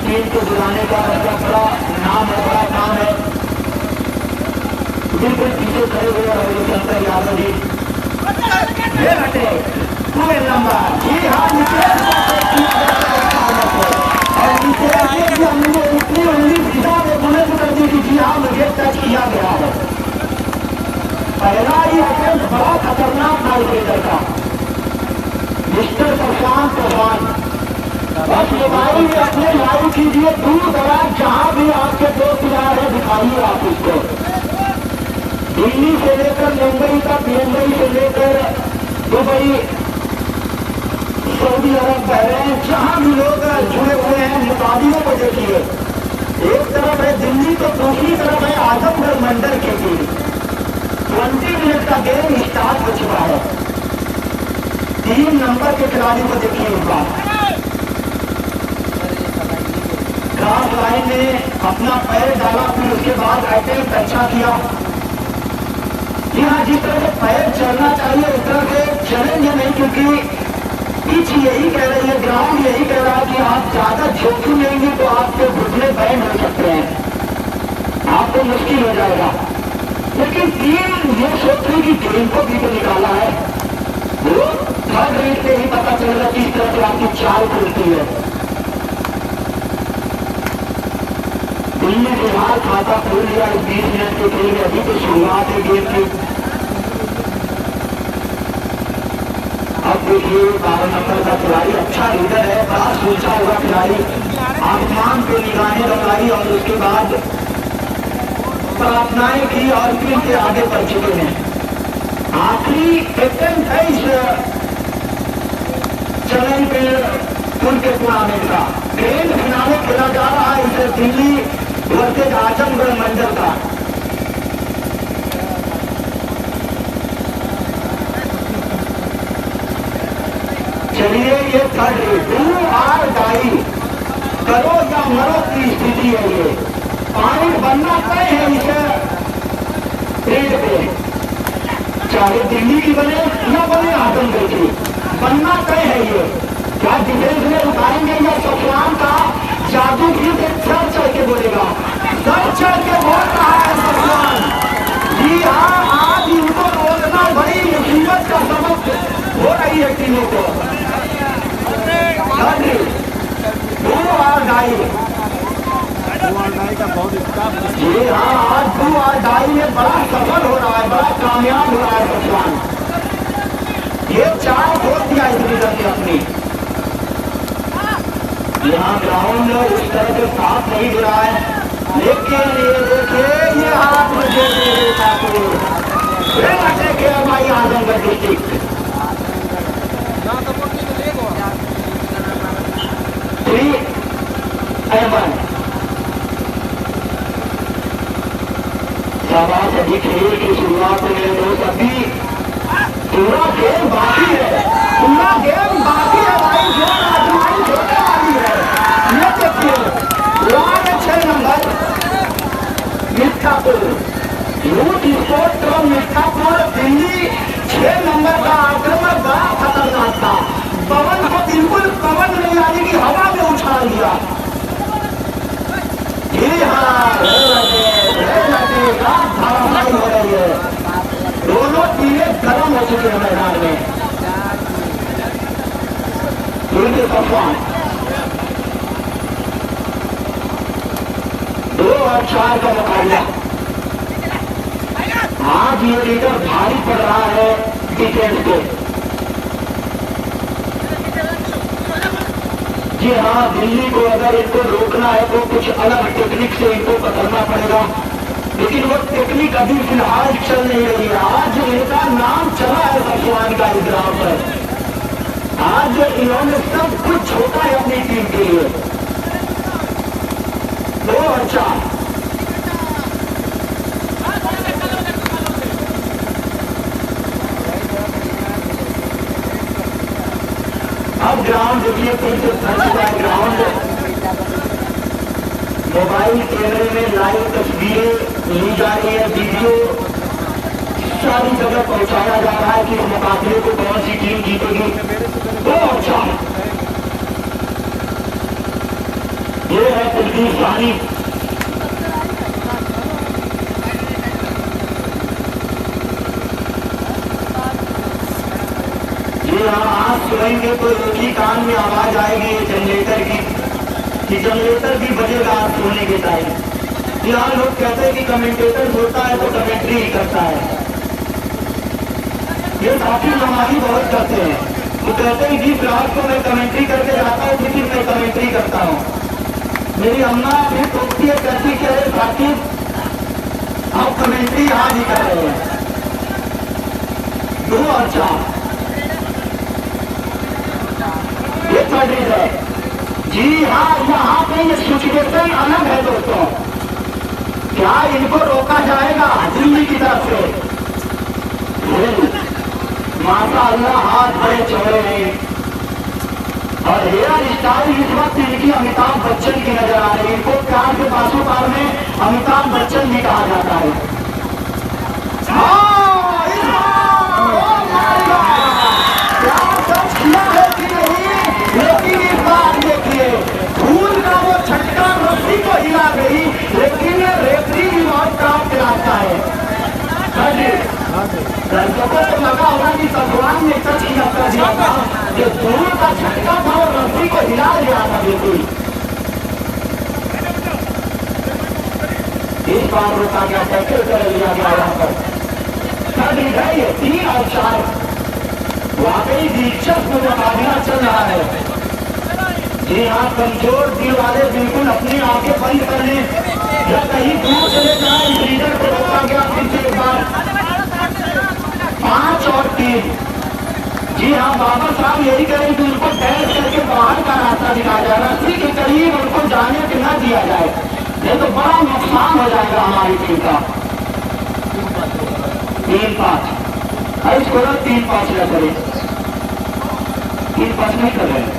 Team को बुलाने का बड़ा नाम है, बड़ा काम है। बिल्कुल पीछे खड़े हुए रविशंकर यादव जी पूरे लंबा जी हाँ और हमने इतनी उंगली सीधा में बुलंद कर दी कि जी हाँ मुझे टच किया गया है। पहला ही अटेम्प्ट बड़ा खतरनाक था क्रिकेटर का। मिस्टर प्रशांत चौहान बस मोबाइल में अपने लाइव कीजिए, दूर दराज जहां भी आपके दोस्त जा रहे दिखाइए आप उसको। दिल्ली से लेकर मुंबई तक, मुंबई से लेकर दुबई, सऊदी अरब, बहरीन, जहां भी लोग जुड़े हुए हैं मुकाबलों को देखिए। एक तरफ है दिल्ली तो दूसरी तरफ है आजमगढ़ मंडल की टीम। 20 मिनट का गेम स्टार्ट हो चुका है। 3 नंबर के खिलाड़ी को देखिए इस बार क्रॉस लाइन में अपना पैर डाला, फिर उसके बाद अटैक अच्छा किया। यहाँ जिस तरह से पैर चलना चाहिए उस तरह से चलेंगे नहीं, क्योंकि पिच यही कह रही है, ग्राउंड यही कह रहा है कि आप ज्यादा जोखिम लेंगे तो आपके घुटने बैंड हो सकते हैं, आपको मुश्किल हो जाएगा। लेकिन टीम ये सोच रही कि गेम को भी तो निकाला है, वो थर्ड रेट से ही पता चलेगा किस तरह से आपकी चाल खुलती है। दिल्ली फिलहाल खाता खोल लिया इस 20 मिनट के खेल में। अभी तो शुरुआत है गेम की। अब देखिए 12 नंबर का खिलाड़ी अच्छा लीडर है, बड़ा सोचा हुआ खिलाड़ी, आसमान पे निगाहें लगाई और उसके बाद प्रार्थनाएं की और फिर से आगे बढ़ चुके हैं। आखिरी अटेम्प्ट है इस चलन के पुल के टूर्नामेंट का। ग्रैंड फिनाले खेला जा रहा है इसे दिल्ली वर्सेज आजमगढ़ मंडल का। चलिए ये थर्ड डू आर डाई, करो या मरो की स्थिति है। ये पॉइंट बनना तय है इसे रेड पे, चाहे दिल्ली की बने या बने आजमगढ़ की, बनना तय है ये। क्या डिफेंस में उठाएंगे या सफलान का जादू भी सर चढ़ के बोलेगा, सर चढ़ के बोल रहा है सफलान। जी हाँ, आज इनको रोकना बड़ी मुसीबत का सबक हो रही है टीमों को। जी हाँ, आज 2 और ढाई में बड़ा सफल हो रहा है, बड़ा कामयाब हो रहा है सफलान। ये 4 खोल दिया इस लीडर ने अपनी। यहाँ ग्राउंड इस तरह से साफ नहीं दे रहा है, लेकिन ये देखिए ये हाथ मुझे के हमारी आजमगढ़ डिस्ट्रिक्ट 3-1 शाबाश। अभी खेल की शुरुआत में दोस्त, अभी पूरा गेम बाकी है, पूरा गेम बाकी है भाई। जो आजमाई होने वाली है, ये देखिए 6 number Mirzapur, youth sport club Mirzapur Delhi. 6 number का आक्रमण बड़ा खतरनाक था, पवन को बिल्कुल पवन में यानी कि हवा में उछाल दिया। जी हाँ, धारावाही हो रही है, दोनों टीमें गर्म हो चुके हैं मैदान में। सफान 2 और 4 का मुकाबला। आज ये लीडर भारी पड़ रहा है डिफेंस को। जी हाँ, दिल्ली को अगर इनको रोकना है तो कुछ अलग टेक्निक से इनको पकड़ना पड़ेगा, लेकिन वो टेक्निक अभी फिलहाल चल नहीं रही है। आज इनका नाम चला है सफवान का इस ग्राउंड पर। आज इन्होंने सब कुछ छोड़ा है अपनी टीम के लिए। 2 और 4 अब ग्राउंड देखिए फिर से भर चुका है। ग्राउंड मोबाइल कैमरे में लाइव तस्वीरें ली जा रही है, वीडियो सारी जगह पहुंचाया जा रहा है कि इस मुकाबले को कौन सी टीम जीतेगी। 2 और 4 ये है दूसरी आप सुनेंगे तो एक ही कान में आवाज आएगी जनरेटर की कि जनरेटर भी बजेगा आप सोने के टाइम। यहाँ लोग कहते हैं कि कमेंटेटर होता है तो कमेंट्री ही करता है। ये साथी हमारी बहुत करते हैं, वो कहते हैं कि रात को मैं कमेंट्री करके जाता हूँ लेकिन मैं कमेंट्री करता हूँ। मेरी अम्मा भी टोकती है, कहती है साथी आप कमेंट्री आज ही कर रहे हैं। 2 और 4 ये थर्ड है। जी हाँ, यहाँ पे ये सिचुएशन अलग है दोस्तों। क्या इनको रोका जाएगा दिल्ली की तरफ से? माशाअल्लाह हाथ बड़े चौड़े हैं और हेयर स्टाइल इस वक्त इनकी अमिताभ बच्चन की नजर आ रही है। इनको प्यार के पासोपार में अमिताभ बच्चन भी कहा जाता है। लेकिन इस बार देखिए फूल का वो छटका रस्सी को हिला गई, लेकिन रेफरी भी बहुत काम चलाता है। दर्शकों को लगा होगा कि भगवान ने टच किया कर दिया था, जो फूल का छटका था वो रस्सी को हिला दिया था। बिल्कुल इस बार रोका गया, टैकल कर लिया गया यहाँ पर। ये 3 और 4 वाकई दिलचस्प मुकाबला चल रहा है। जी हाँ, कमजोर दिल वाले बिल्कुल अपनी आंखें बंद कर लें या कहीं दूर चले जाए। इस लीडर को रोका गया फिर से एक बार। 5 और 3। जी हाँ, बाबा साहब यही करें कि उनको डैश करके बाहर का रास्ता दिखाया जाए, रस्सी के करीब उनको जाने के न दिया जाए, नहीं तो बड़ा नुकसान हो जाएगा हमारी टीम का। 3-5 इसको 3-5 न करें, 3-5 नहीं कर रहे हैं,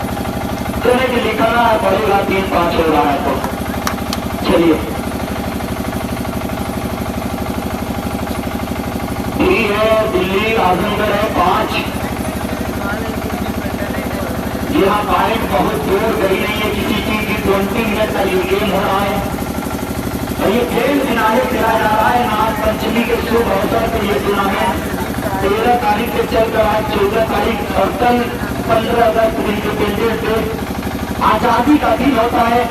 चले कि लिखना है पड़ेगा। 3-5 हो रहा है तो चलिए। है दिल्ली, आजमगढ़ है 5। यहाँ पॉइंट बहुत दूर गई नहीं है किसी चीज की। 20 मिनट का ये गेम हो रहा है और ये खेल किनारे खेला जा रहा है नाग पंचमी के शुभ अवसर पर। ये टूर्नामेंट 13 तारीख से चल रहा है, 14 तारीख और कल 15 अगस्त इंडिपेंडेंस डे आजादी का दिन होता है।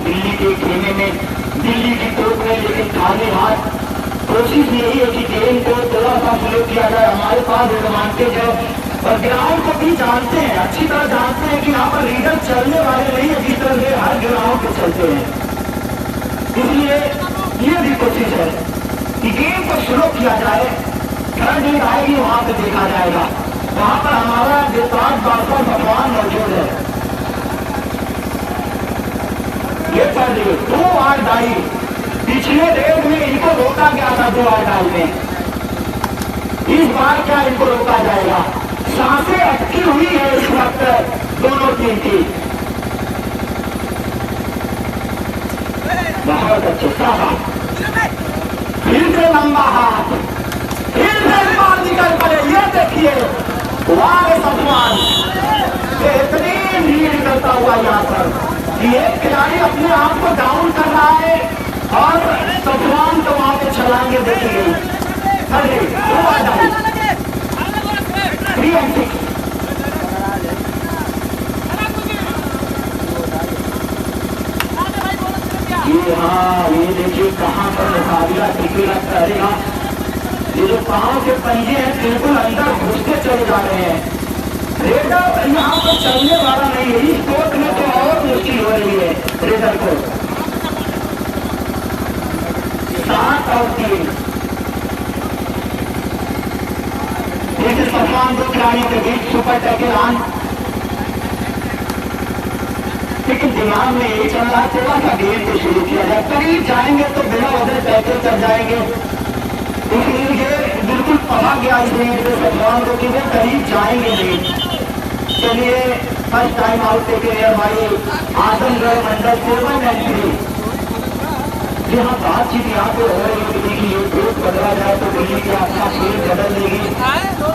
दिल्ली के खेमे में, दिल्ली की कोर्ट में, लेकिन खाली हाथ कोशिश यही है कि गेम को थोड़ा सा स्लो किया जाए। हमारे पास एडवांटेज है और ग्राउंड को भी जानते हैं, अच्छी तरह जानते हैं कि यहाँ पर लीडर चलने वाले नहीं है जिस तरह से हर ग्राउंड पे चलते हैं। इसलिए ये भी कोशिश है कि गेम को स्लो किया जाए। थर्ड लीड आएगी वहां पे देखा जाएगा, वहां पर हमारा देवताज बाबा भगवान मौजूद है। ये थर्ड लीड 2 और डाई। पिछले रेड में इनको रोका गया था 2 और डाई में, इस बार क्या इनको रोका जाएगा? सांसें अटकी हुई है इस वक्त दोनों टीम की। बहुत अच्छे साहब, फिर से लंबा हाथ, फिर से बाहर निकल पड़े। ये देखिए वाह सफवान बेहतरीन लीड करता हुआ यहाँ पर। ये खिलाड़ी अपने आप को डाउन कर रहा है और सफवान तो वहां पे छलांगे देखी गई। अरे 2 और डाउन, 3 और 6। ये हाँ, ये देखिए कहाँ पर मुकाबला टिकेगा करेगा। ये जो पाँव के पंजे हैं बिल्कुल अंदर घुसते चले जा रहे हैं। रेडर यहाँ पर चलने वाला नहीं है, इस कोर्ट में तो और मुश्किल हो रही है रेडर को। 7 और 3। जैसे सलमान दो खिलाड़ी के बीच सुपर टैकल ऑन, लेकिन दिमाग में यही चल रहा है थोड़ा सा गेम को शुरू किया जाए। करीब जाएंगे तो बिना वजह टैकल कर जाएंगे, इसलिए बिल्कुल पढ़ा गया इसलिए सलमान को कि वो करीब जाएंगे नहीं। चलिए फर्स्ट टाइम आउट टेके भाई आजमगढ़ मंडल 7-3। जहाँ बातचीत यहाँ पे हो रही है कि ये कोर्ट बदला जाए तो दिल्ली की अपना खेल बदल देगी,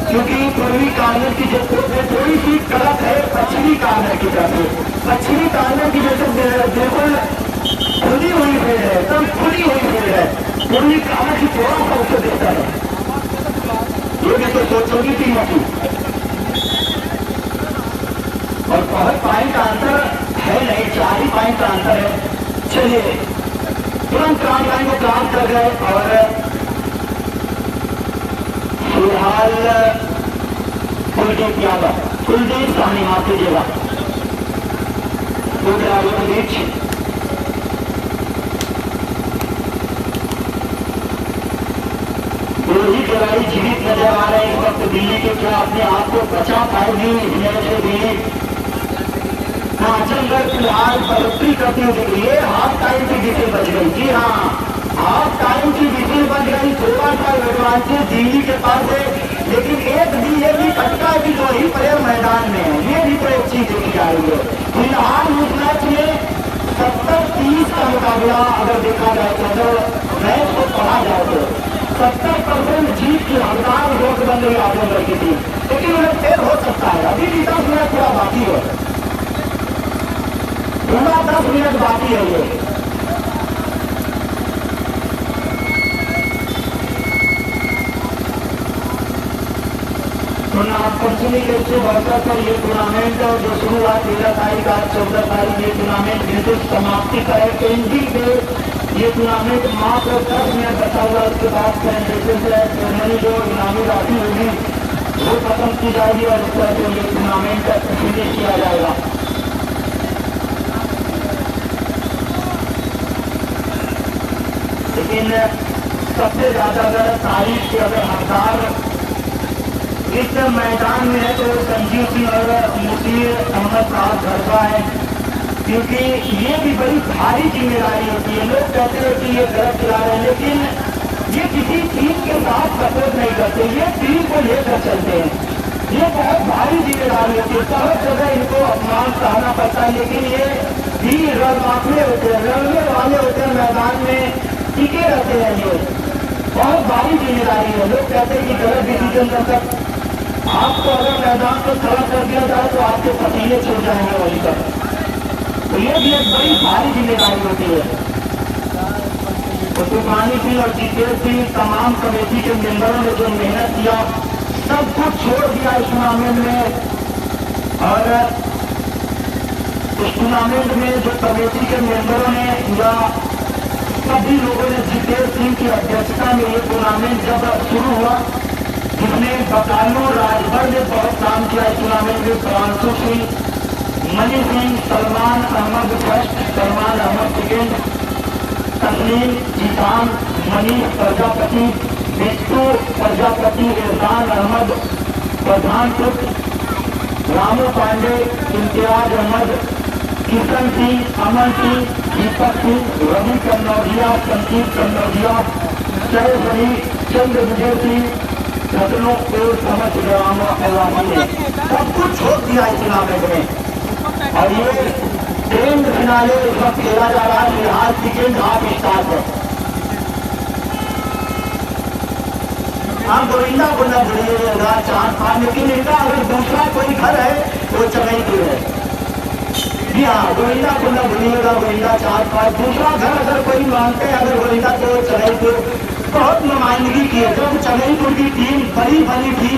क्योंकि पूर्वी कांग्रेस की जो कोर्ट है थोड़ी सी पश्चिमी कॉर्नर की तरफ। पश्चिमी कॉर्नर की जैसे बिल्कुल खुली हुई भीड़ है, एकदम खुली हुई भीड़ है। पूरी कॉर्नर की थोड़ा सा उसे देता है, ये भी तो सोचोगी टीमों की। और बहुत पॉइंट का अंतर है नहीं, 4 ही पॉइंट का अंतर है। चलिए तुरंत क्राउन लाइन को क्रॉस कर गए और फिलहाल कुलदीप यादव, कुलदीप सामने माफ कीजिएगा, दो खिलाड़ियों के बीच दो ही खिलाड़ी जीवित नजर आ रहे हैं इस वक्त दिल्ली के। क्या अपने आप को बचा पाएगी इसमें से दिल्ली? आजमगढ़ फिलहाल बढ़ोतरी करती हुई दिख रही है। हाफ टाइम की विकेट बच गई। जी हाँ, हाफ टाइम की विकेट बच गई। थोड़ा सा एडवांटेज दिल्ली के पास है, लेकिन एक भी ये भी खटका कि दो ही प्लेयर मैदान में है, ये भी तो एक चीज देखी जा रही है। फिलहाल इस मैच में 70-30 का मुकाबला अगर देखा जाए तो, अगर मैच को पढ़ा जाए तो 70% जीत की हकदार रोक बन रही आजमगढ़ की टीम, लेकिन उन्हें फेल हो सकता है। अभी भी 10 मिनट पूरा बाकी है, पूरा 10 मिनट बाकी है। ये पश्चिमी गेट से बढ़कर कर ये टूर्नामेंट जो शुरू हुआ 13 तारीख आज 14 तारीख, ये टूर्नामेंट बिल्कुल समाप्ति का है। एंडिंग पे ये टूर्नामेंट मात्र 10 मिनट बचा हुआ, उसके बाद सेरेमनी जो इनामी राशि होगी वो खत्म की जाएगी और उसका जो ये टूर्नामेंट फिनिश किया जाएगा। लेकिन सबसे ज्यादा अगर तारीख के अगर हकदार इस मैदान में है तो संजीव सिंह और मुसीर अहमद साहब घरबा है, क्योंकि ये भी बड़ी भारी जिम्मेदारी होती है। लोग कहते हैं कि ये गलत खिला रहे हैं, लेकिन ये किसी टीम के साथ सपोर्ट नहीं करते, ये टीम को लेकर चलते हैं। ये बहुत भारी जिम्मेदारी होती है, बहुत जगह इनको अपमान सहना पड़ता है, लेकिन ये भी रलवाखले होते हैं, लड़ने वाले होते हैं, मैदान में टिके रहते हैं। ये बहुत भारी जिम्मेदारी है। लोग कहते हैं कि गलत डिसीजन कर आपको अगर मैदान को खड़ा कर दिया जाए तो आपके पसीने छूट जाएंगे वहीं पर, तो ये भी एक बड़ी भारी जिम्मेदारी होती है। तो तूफानी सिंह और जितेश सिंह तमाम कमेटी के मेंबरों ने जो मेहनत किया, सब कुछ छोड़ दिया इस टूर्नामेंट में, और इस टूर्नामेंट में जो कमेटी के मेंबरों ने या सभी लोगों ने जितेश सिंह की अध्यक्षता में ये टूर्नामेंट जब शुरू हुआ, जिसमें बकालो राजभर ने बहुत काम किया इस टूर्नामेंट में। प्रांशु सिंह, मनी सिंह, सलमान अहमद फर्स्ट, सलमान अहमद सेकेंड, तस्लीम, जीतान, मनीष प्रजापति, बिट्टू प्रजापति, एहसान अहमद, प्रधान पुत्र, रामू पांडे, इम्तियाज अहमद, किशन सिंह, अमन सिंह, दीपक सिंह, रवि कन्नौजिया, संदीप कन्नौजिया, सैफ अली, चंद्र विजय सिंह, घटनों को समझ ने सब कुछ छोड़ दिया इस टूर्नामेंट में। और ये ग्रैंड फिनाले इस वक्त खेला जा रहा है। फिलहाल सेकेंड हाफ स्टार्ट है। आप गोविंदा को न भूलिएगा 4-5, लेकिन इनका अगर दूसरा कोई घर है वो चमईपुर है। जी हाँ, गोविंदा को न भूलिएगा, गोविंदा 4-5 दूसरा घर अगर कोई मानते हैं, अगर गोविंदा तो चमईपुर बहुत नुमाइंदगी की है। जब चमईपुर की टीम बड़ी बनी थी